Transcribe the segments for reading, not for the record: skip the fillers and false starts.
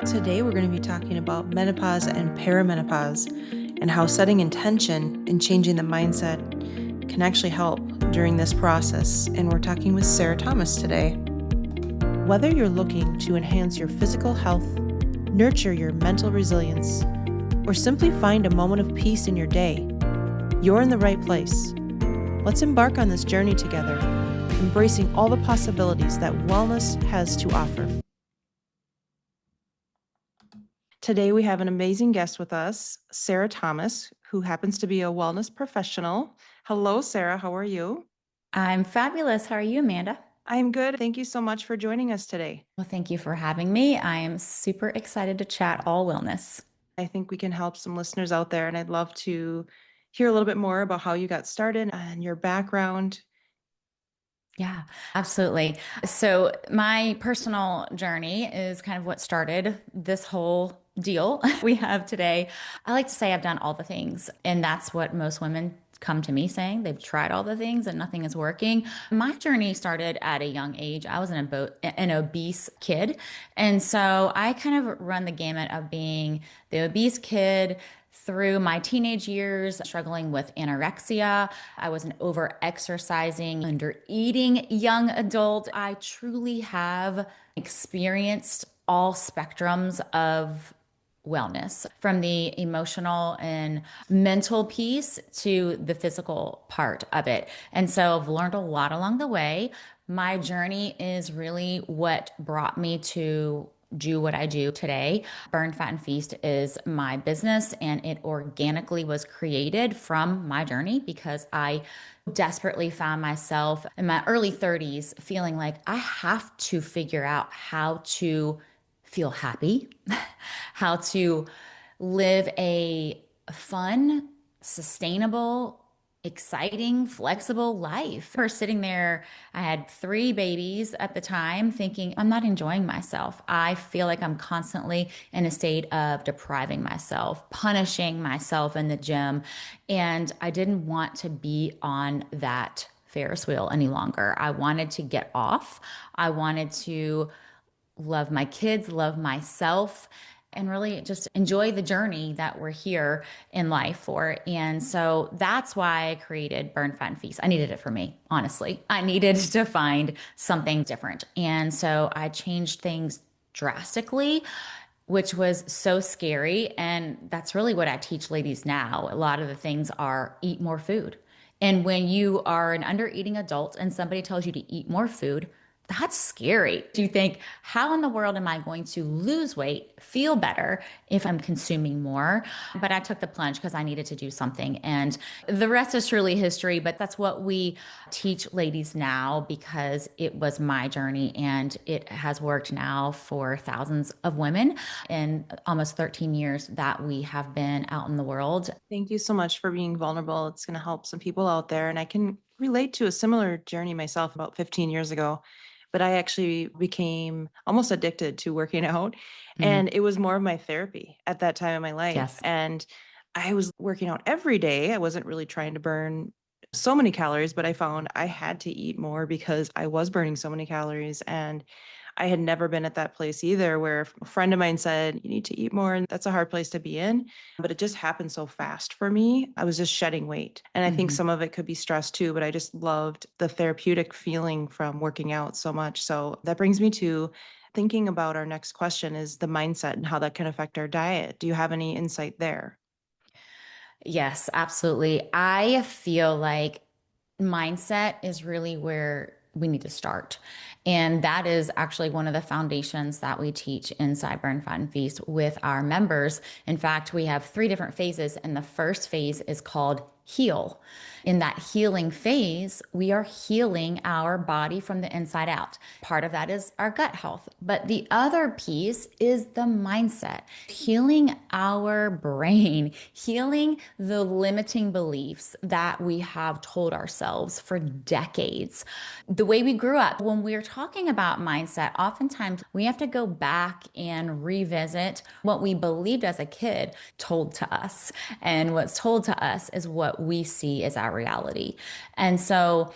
Today, we're going to be talking about menopause and perimenopause and how setting intention and changing the mindset can actually help during this process. And we're talking with Sarah Thomas today. Whether you're looking to enhance your physical health, nurture your mental resilience, or simply find a moment of peace in your day, you're in the right place. Let's embark on this journey together, embracing all the possibilities that wellness has to offer. Today, we have an amazing guest with us, Sarah Thomas, who happens to be a wellness professional. Hello, Sarah. How are you? I'm fabulous. How are you, Amanda? I'm good. Thank you so much for joining us today. Well, thank you for having me. I am super excited to chat all wellness. I think we can help some listeners out there, and I'd love to hear a little bit more about how you got started and your background. Yeah, absolutely. So, my personal journey is kind of what started this whole deal we have today. I like to say I've done all the things, and that's what most women come to me saying. They've tried all the things and nothing is working. My journey started at a young age. I was an obese kid. And so I kind of run the gamut of being the obese kid through my teenage years, struggling with anorexia. I was an over exercising, under eating young adult. I truly have experienced all spectrums of wellness, from the emotional and mental piece to the physical part of it. And so I've learned a lot along the way. My journey is really what brought me to do what I do today. Burn, Fat, and Feast is my business, and it organically was created from my journey because I desperately found myself in my early 30s feeling like I have to figure out how to feel happy, how to live a fun, sustainable, exciting, flexible life. For sitting there, I had three babies at the time thinking, I'm not enjoying myself. I feel like I'm constantly in a state of depriving myself, punishing myself in the gym. And I didn't want to be on that Ferris wheel any longer. I wanted to get off. I wanted to love my kids, love myself, and really just enjoy the journey that we're here in life for. And so that's why I created Burn, Fat, and Feast. I needed it for me, honestly. I needed to find something different. And so I changed things drastically, which was so scary. And that's really what I teach ladies now. A lot of the things are eat more food. And when you are an under eating adult and somebody tells you to eat more food, that's scary. Do you think, how in the world am I going to lose weight, feel better if I'm consuming more? But I took the plunge because I needed to do something. And the rest is truly history, but that's what we teach ladies now because it was my journey and it has worked now for thousands of women in almost 13 years that we have been out in the world. Thank you so much for being vulnerable. It's going to help some people out there. And I can relate to a similar journey myself about 15 years ago. But I actually became almost addicted to working out. Mm, And it was more of my therapy at that time in my life. yes. And I was working out every day. I wasn't really trying to burn so many calories, but I found I had to eat more because I was burning so many calories. And I had never been at that place either where a friend of mine said, you need to eat more. And that's a hard place to be in. But it just happened so fast for me. I was just shedding weight. And I think Mhm. some of it could be stress too, but I just loved the therapeutic feeling from working out so much. So that brings me to thinking about our next question is the mindset and how that can affect our diet. Do you have any insight there? Yes, absolutely. I feel like mindset is really where we need to start. And that is actually one of the foundations that we teach inside Burn, Fat, and Feast with our members. In fact, we have three different phases, and the first phase is called heal. In that healing phase, we are healing our body from the inside out. Part of that is our gut health, but the other piece is the mindset, healing our brain, healing the limiting beliefs that we have told ourselves for decades. The way we grew up, when we're talking about mindset, oftentimes we have to go back and revisit what we believed as a kid told to us. And what's told to us is what we see as our reality. And so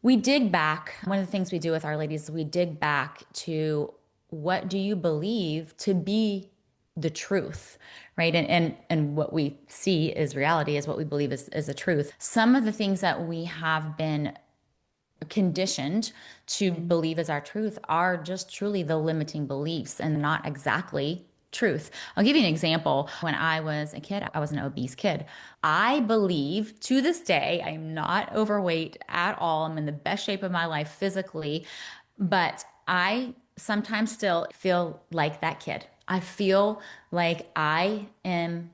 we dig back. One of the things we do with our ladies is we dig back to what do you believe to be the truth, right? And what we see is reality, is what we believe is the truth. Some of the things that we have been conditioned to believe as our truth are just truly the limiting beliefs and not exactly truth. I'll give you an example. When I was a kid, I was an obese kid. I believe to this day, I'm not overweight at all. I'm in the best shape of my life physically, but I sometimes still feel like that kid. I feel like I am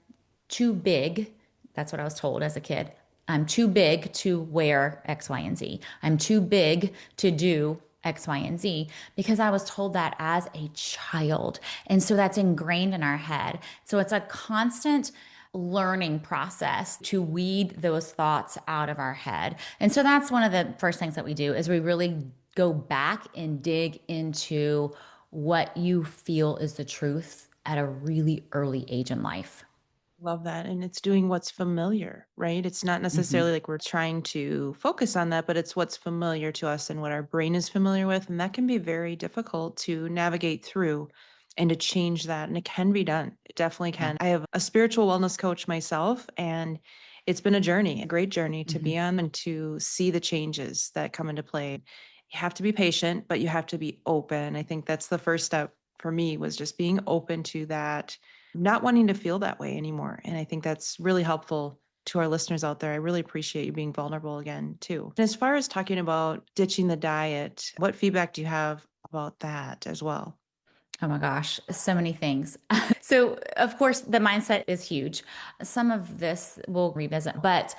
too big. That's what I was told as a kid. I'm too big to wear X, Y, and Z. I'm too big to do X, Y, and Z because I was told that as a child. And so that's ingrained in our head. So it's a constant learning process to weed those thoughts out of our head. And so that's one of the first things that we do is we really go back and dig into what you feel is the truth at a really early age in life. Love that. And it's doing what's familiar, right? It's not necessarily Mhm. like we're trying to focus on that, but it's what's familiar to us and what our brain is familiar with. And that can be very difficult to navigate through and to change that. And it can be done. It definitely Yeah. can. I have a spiritual wellness coach myself, and it's been a journey, a great journey to be Mhm. on and to see the changes that come into play. You have to be patient, but you have to be open. I think that's the first step for me was just being open to that, not wanting to feel that way anymore. And I think that's really helpful to our listeners out there. I really appreciate you being vulnerable again, too. And as far as talking about ditching the diet, what feedback do you have about that as well? Oh my gosh, so many things. So, of course, the mindset is huge. Some of this we'll revisit, but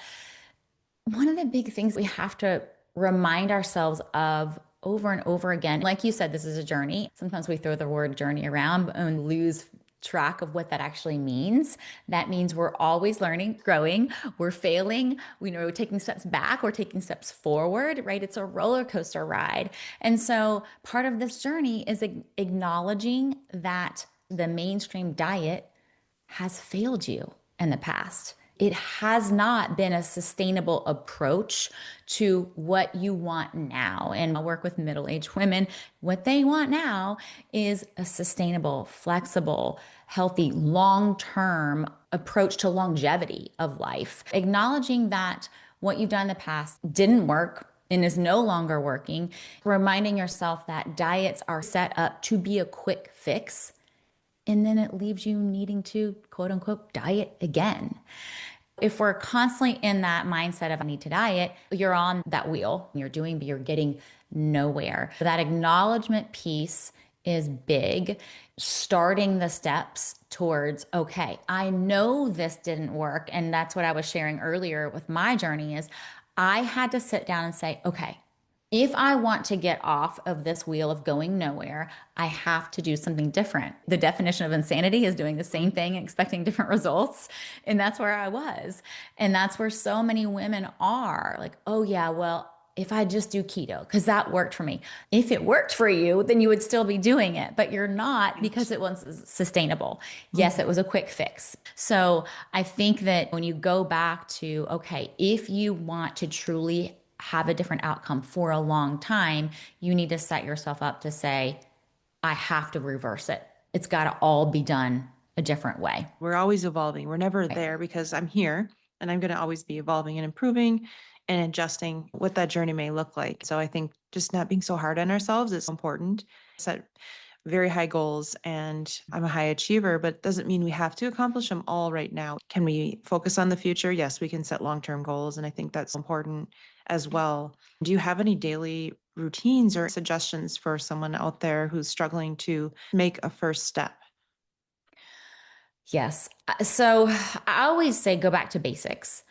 one of the big things we have to remind ourselves of over and over again, like you said, this is a journey. Sometimes we throw the word journey around and lose track of what that actually means. That means we're always learning, growing, we're failing, we know we're taking steps back, we're taking steps forward, right? It's a roller coaster ride. And so part of this journey is acknowledging that the mainstream diet has failed you in the past. It has not been a sustainable approach to what you want now. And I work with middle aged women. What they want now is a sustainable, flexible, healthy, long term approach to longevity of life. Acknowledging that what you've done in the past didn't work and is no longer working, reminding yourself that diets are set up to be a quick fix, and then it leaves you needing to quote unquote diet again. If we're constantly in that mindset of I need to diet, you're on that wheel. You're doing, but you're getting nowhere. That acknowledgement piece is big. Starting the steps towards, okay, I know this didn't work. And that's what I was sharing earlier with my journey is I had to sit down and say, okay, if I want to get off of this wheel of going nowhere, I have to do something different. The definition of insanity is doing the same thing and expecting different results. And that's where I was. And that's where so many women are like, oh, yeah, well, if I just do keto, because that worked for me. If it worked for you, then you would still be doing it, but you're not because it wasn't sustainable. Yes, it Mhm. was a quick fix. So I think that when you go back to, okay, if you want to truly have a different outcome for a long time, you need to set yourself up to say, I have to reverse it. It's got to all be done a different way. We're always evolving. We're never Right. there because I'm here and I'm going to always be evolving and improving and adjusting what that journey may look like. So I think just not being so hard on ourselves is important. Set very high goals, and I'm a high achiever, but it doesn't mean we have to accomplish them all right now. Can we focus on the future? Yes, we can set long-term goals, and I think that's important as well. Do you have any daily routines or suggestions for someone out there who's struggling to make a first step? Yes. So I always say go back to basics.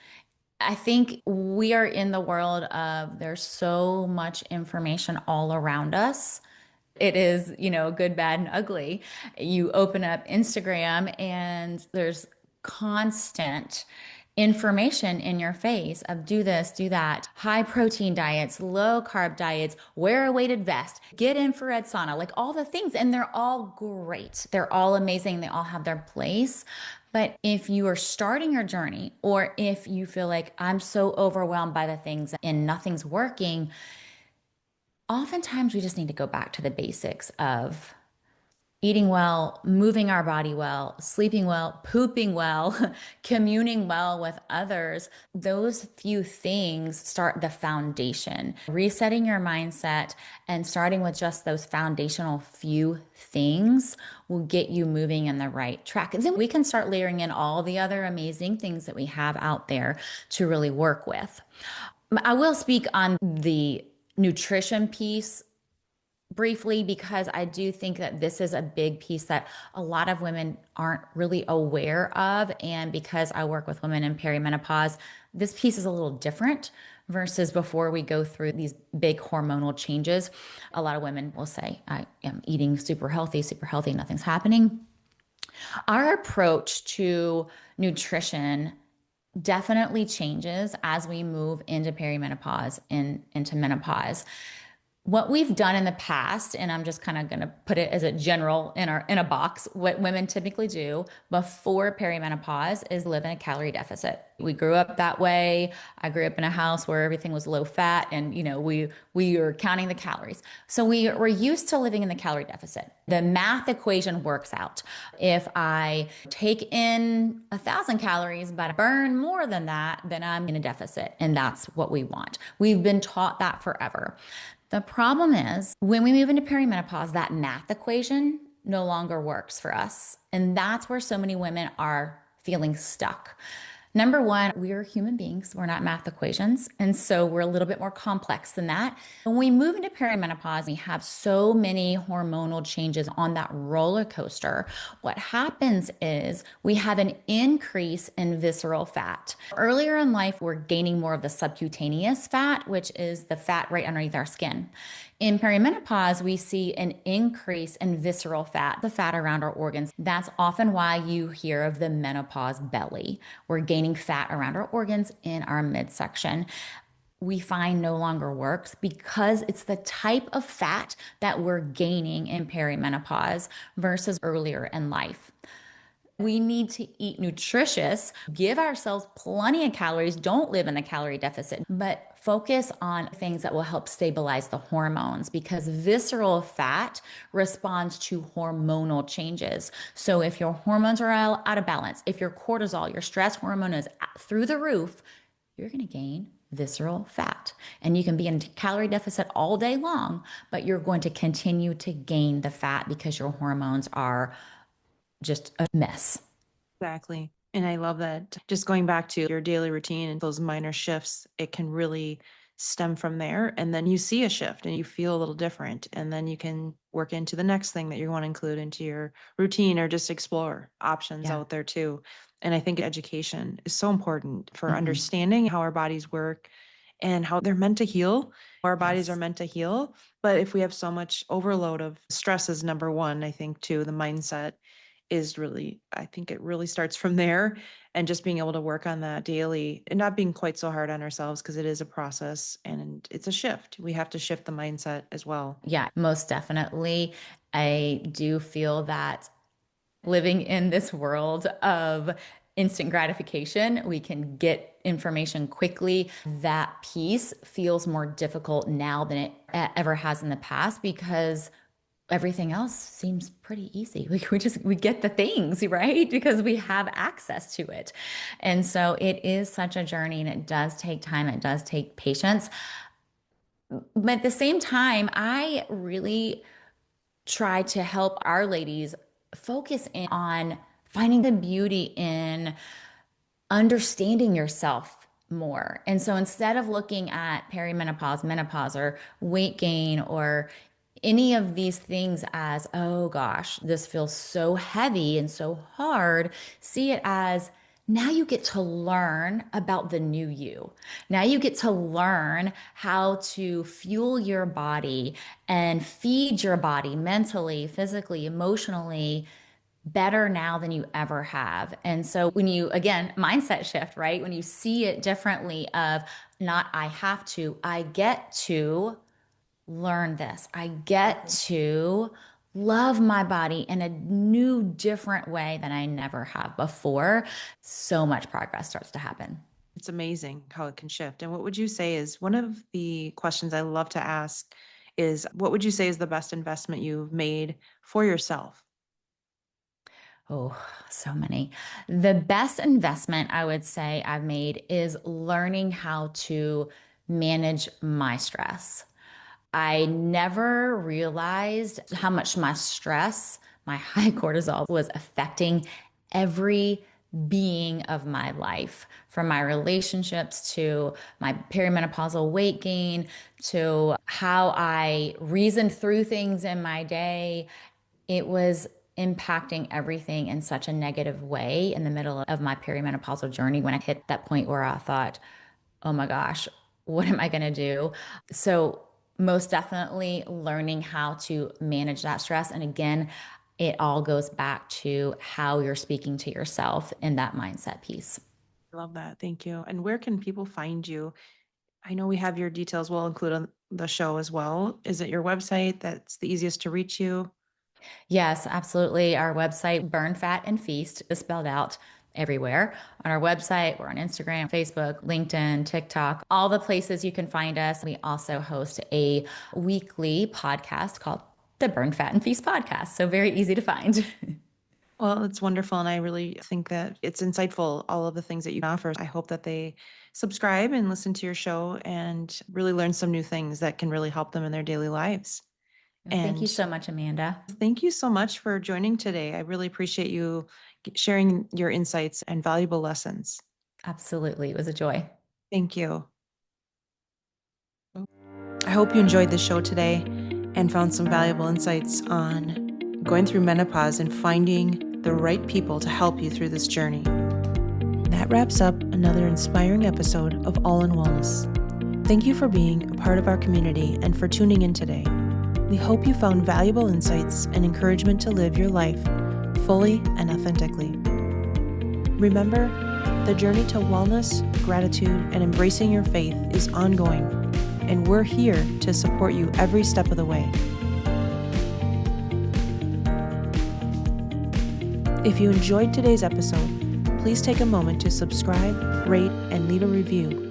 I think we are in the world of there's so much information all around us. It is, good, bad, and ugly. You open up Instagram and there's constant information in your face of do this, do that, high protein diets, low carb diets, wear a weighted vest, get infrared sauna, like all the things. And they're all great. They're all amazing. They all have their place. But if you are starting your journey, or if you feel like I'm so overwhelmed by the things and nothing's working, oftentimes we just need to go back to the basics of eating well, moving our body well, sleeping well, pooping well, communing well with others. Those few things start the foundation. Resetting your mindset and starting with just those foundational few things will get you moving in the right track. And then we can start layering in all the other amazing things that we have out there to really work with. I will speak on the nutrition piece briefly because I do think that this is a big piece that a lot of women aren't really aware of. And because I work with women in perimenopause, this piece is a little different versus before we go through these big hormonal changes. A lot of women will say, I am eating super healthy, nothing's happening. Our approach to nutrition definitely changes as we move into perimenopause and into menopause. What we've done in the past, and I'm just kind of going to put it as a general in a box, what women typically do before perimenopause is live in a calorie deficit. We grew up that way. I grew up in a house where everything was low fat, and we were counting the calories. So we were used to living in the calorie deficit. The math equation works out. If I take in 1,000 calories but I burn more than that, then I'm in a deficit, and that's what we want. We've been taught that forever. The problem is when we move into perimenopause, that math equation no longer works for us. And that's where so many women are feeling stuck. Number one, we are human beings. We're not math equations. And so we're a little bit more complex than that. When we move into perimenopause, we have so many hormonal changes on that roller coaster. What happens is we have an increase in visceral fat. Earlier in life, we're gaining more of the subcutaneous fat, which is the fat right underneath our skin. In perimenopause, we see an increase in visceral fat, the fat around our organs. That's often why you hear of the menopause belly. We're gaining fat around our organs in our midsection. We find no longer works because it's the type of fat that we're gaining in perimenopause versus earlier in life. We need to eat nutritious, give ourselves plenty of calories, don't live in the calorie deficit, but focus on things that will help stabilize the hormones because visceral fat responds to hormonal changes. So if your hormones are out of balance, if your cortisol, your stress hormone is through the roof, you're going to gain visceral fat. And you can be in calorie deficit all day long, but you're going to continue to gain the fat because your hormones are just a mess. Exactly. And I love that. Just going back to your daily routine and those minor shifts, it can really stem from there. And then you see a shift and you feel a little different. And then you can work into the next thing that you want to include into your routine or just explore options Yeah. out there too. And I think education is so important for Hmm. understanding how our bodies work and how they're meant to heal. Our bodies are Yes. meant to heal. But if we have so much overload of stress, is number one, I think, too, the mindset is really, I think it really starts from there and just being able to work on that daily and not being quite so hard on ourselves because it is a process and it's a shift. We have to shift the mindset as well. Yeah, most definitely. I do feel that living in this world of instant gratification, we can get information quickly. That piece feels more difficult now than it ever has in the past because everything else seems pretty easy. We get the things, right? Because we have access to it. And so it is such a journey and it does take time, it does take patience. But at the same time, I really try to help our ladies focus in on finding the beauty in understanding yourself more. And so instead of looking at perimenopause, menopause, or weight gain, or any of these things as, oh gosh, this feels so heavy and so hard, see it as now you get to learn about the new you. Now you get to learn how to fuel your body and feed your body mentally, physically, emotionally better now than you ever have. And so when you, again, mindset shift, right? When you see it differently of not I have to, I get to learn this. I get to love my body in a new, different way than I never have before. So much progress starts to happen. It's amazing how it can shift. And what would you say is one of the questions I love to ask is what would you say is the best investment you've made for yourself? Oh, so many. The best investment I would say I've made is learning how to manage my stress. I never realized how much my stress, my high cortisol, was affecting every being of my life, from my relationships to my perimenopausal weight gain to how I reasoned through things in my day. It was impacting everything in such a negative way in the middle of my perimenopausal journey when I hit that point where I thought, oh my gosh, what am I going to do? So, most definitely learning how to manage that stress. And again, it all goes back to how you're speaking to yourself in that mindset piece. I love that. Thank you. And where can people find you? I know we have your details. We'll include on the show as well. Is it your website that's the easiest to reach you? Yes, absolutely. Our website, Burn Fat and Feast, is spelled out everywhere. On our website, we're on Instagram, Facebook, LinkedIn, TikTok, all the places you can find us. We also host a weekly podcast called the Burn Fat and Feast podcast. So very easy to find. Well, it's wonderful. And I really think that it's insightful, all of the things that you offer. I hope that they subscribe and listen to your show and really learn some new things that can really help them in their daily lives. Thank you And so much, Amanda. thank you so much for joining today. I really appreciate you sharing your insights and valuable lessons. Absolutely. It was a joy. Thank you. I hope you enjoyed the show today and found some valuable insights on going through menopause and finding the right people to help you through this journey. That wraps up another inspiring episode of All in Wellness. Thank you for being a part of our community and for tuning in today. We hope you found valuable insights and encouragement to live your life fully and authentically. Remember, the journey to wellness, gratitude, and embracing your faith is ongoing, and we're here to support you every step of the way. If you enjoyed today's episode, please take a moment to subscribe, rate, and leave a review.